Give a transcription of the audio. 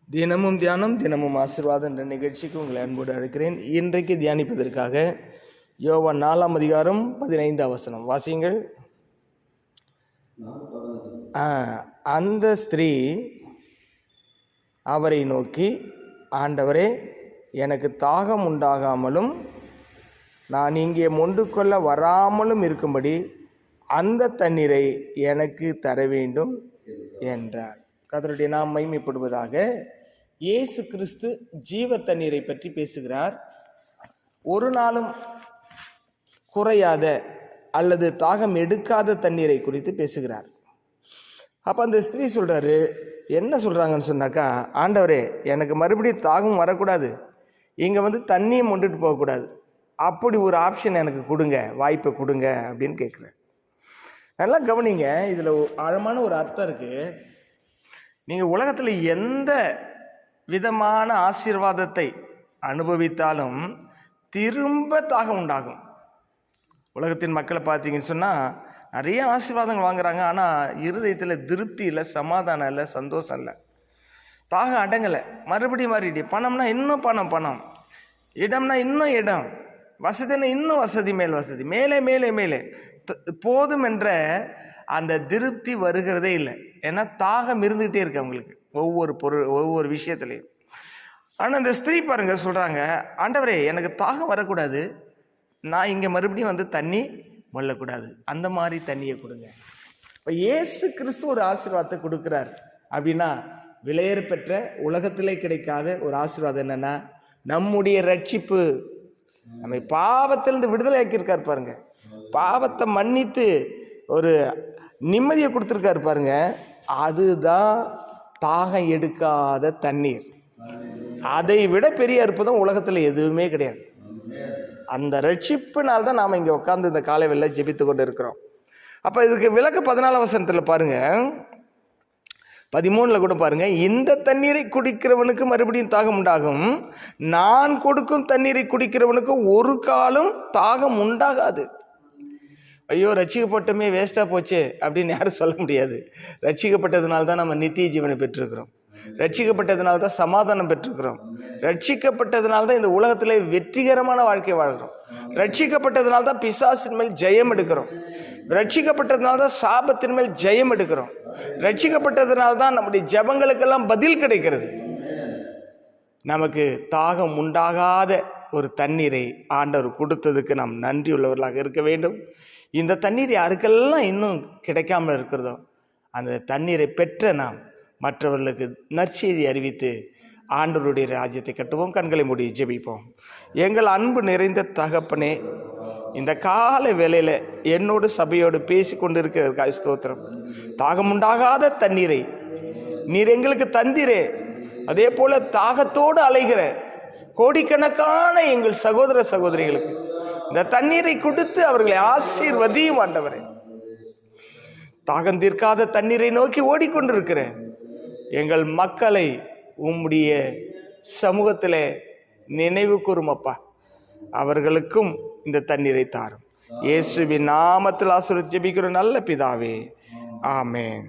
தினமும் தியானம் தினமும் ஆசீர்வாதம் என்ற நிகழ்ச்சிக்கு உங்களை அன்போடு அழைக்கிறேன். இன்றைக்கு தியானிப்பதற்காக யோவான் 4ஆம் அதிகாரம் 15ஆம் வசனம் வாசியுங்கள். அந்த ஸ்திரீ அவரை நோக்கி, ஆண்டவரே, எனக்கு தாகம் உண்டாகாமலும் நான் இங்கே மொண்டு கொள்ள வராமலும் இருக்கும்படி அந்த தண்ணீரை எனக்கு தர வேண்டும் என்றார். கர்த்தருடைய நாமம் மகிமைப்படுவதாக. இயேசு கிறிஸ்து ஜீவ தண்ணீரை பற்றி பேசுகிறார். ஒரு நாளும் குறையாத அல்லது தாகம் எடுக்காத தண்ணீரை குறித்து பேசுகிறார். அப்போ அந்த ஸ்திரீ சொல்கிறாரு, என்ன சொல்கிறாங்கன்னு சொன்னாக்கா, ஆண்டவரே, எனக்கு மறுபடியும் தாகம் வரக்கூடாது, இங்கே தண்ணியை மொண்டுட்டு போகக்கூடாது, அப்படி ஒரு ஆப்ஷன் எனக்கு கொடுங்க, வாய்ப்பை கொடுங்க அப்படின்னு கேட்குறேன். நல்லா கவனிங்க, இதில் ஆழமான ஒரு அர்த்தம் இருக்குது. நீங்கள் உலகத்தில் எந்த விதமான ஆசீர்வாதத்தை அனுபவித்தாலும் திரும்ப தாகம் உண்டாகும். உலகத்தின் மக்களை பார்த்தீங்கன்னு சொன்னால் நிறைய ஆசீர்வாதங்கள் வாங்குறாங்க, ஆனால் இருதயத்தில் திருப்தி இல்லை, சமாதானம் இல்லை, சந்தோஷம் இல்லை, தாகம் அடங்கலை. மறுபடியும் பணம்னா இன்னும் பணம், இடம்னா இன்னும் இடம், வசதினா இன்னும் வசதி மேல் வசதி, மேலே மேலே மேலே போதும் என்ற அந்த திருப்தி வருகிறதே இல்லை. ஏன்னா தாகம் இருந்துகிட்டே இருக்கு அவங்களுக்கு ஒவ்வொரு பொருள் ஒவ்வொரு விஷயத்துலையும். ஆனால் இந்த ஸ்திரீ பாருங்க சொல்கிறாங்க, ஆண்டவரே, எனக்கு தாகம் வரக்கூடாது, நான் இங்கே மறுபடியும் தண்ணி மொல்லக்கூடாது, அந்த மாதிரி தண்ணியை கொடுங்க. இப்போ இயேசு கிறிஸ்து ஒரு ஆசீர்வாதத்தை கொடுக்குறார் அப்படின்னா, விலையேற பெற்ற உலகத்திலே கிடைக்காத ஒரு ஆசீர்வாதம் என்னன்னா நம்முடைய ரட்சிப்பு. நம்மை பாவத்திலிருந்து விடுதலை ஆக்கியிருக்கார் பாருங்க, பாவத்தை மன்னித்து ஒரு நிம்மதியை கொடுத்துருக்காரு பாருங்க. அதுதான் தாகம் எடுக்காத தண்ணீர். அதை விட பெரிய அற்புதம் உலகத்தில் எதுவுமே கிடையாது. அந்த ரட்சிப்புனால்தான் நாம் இங்கே உட்காந்து இந்த காலை வேளையில ஜெபித்து கொண்டு இருக்கிறோம். அப்போ இதுக்கு விளக்கு 14ஆம் வசனத்தில் பாருங்க, 13 கூட பாருங்க, இந்த தண்ணீரை குடிக்கிறவனுக்கு மறுபடியும் தாகம் உண்டாகும், நான் கொடுக்கும் தண்ணீரை குடிக்கிறவனுக்கு ஒரு காலம் தாகம் உண்டாகாது. ஐயோ, ரட்சிக்கப்பட்டமே வேஸ்ட்டாக போச்சு அப்படின்னு யாரும் சொல்ல முடியாது. ரட்சிக்கப்பட்டதுனால தான் நம்ம நித்திய ஜீவனை பெற்றிருக்கிறோம், ரட்சிக்கப்பட்டதுனால தான் சமாதானம் பெற்றிருக்கிறோம், ரட்சிக்கப்பட்டதுனால தான் இந்த உலகத்தில் வெற்றிகரமான வாழ்க்கை வாழ்கிறோம், ரட்சிக்கப்பட்டதுனால தான் பிசாசின் மேல் ஜெயம் எடுக்கிறோம், ரட்சிக்கப்பட்டதுனால தான் சாபத்தின் மேல் ஜெயம் எடுக்கிறோம், ரட்சிக்கப்பட்டதுனால தான் நம்முடைய ஜெபங்களுக்கெல்லாம் பதில் கிடைக்கிறது. நமக்கு தாகம் உண்டாகாத ஒரு தண்ணீரை ஆண்டவர் கொடுத்ததுக்கு நாம் நன்றி உள்ளவர்களாக இருக்க வேண்டும். இந்த தண்ணீர் யாருக்கெல்லாம் இன்னும் கிடைக்காமல் இருக்கிறதோ அந்த தண்ணீரை பெற்ற நாம் மற்றவர்களுக்கு நற்செய்தி அறிவித்து ஆண்டவருடைய ராஜ்யத்தை கட்டுவோம். கண்களை மூடி ஜெபிப்போம். எங்கள் அன்பு நிறைந்த தகப்பனே, இந்த கால வேளையில் என்னோடு சபையோடு பேசி கொண்டிருக்கிறதுக்காக ஸ்தோத்திரம். தாகமுண்டாகாத தண்ணீரை நீர் எங்களுக்கு தந்தீரே, அதே போல தாகத்தோடு அலைகிற கோடிக்கணக்கான எங்கள் சகோதர சகோதரிகளுக்கு இந்த தண்ணீரை கொடுத்து அவர்களை ஆசீர்வதியும் ஆண்டவரே. தாகம் தீர்க்காத தண்ணீரை நோக்கி ஓடிக்கொண்டிருக்கிற எங்கள் மக்களை உம்முடைய சமூகத்தில் நினைவு கூறுமப்பா. அவர்களுக்கும் இந்த தண்ணீரை தாரும். இயேசுவின் நாமத்தில் ஆசீர்வதித்து ஜெபிக்கிற நல்ல பிதாவே, ஆமென்.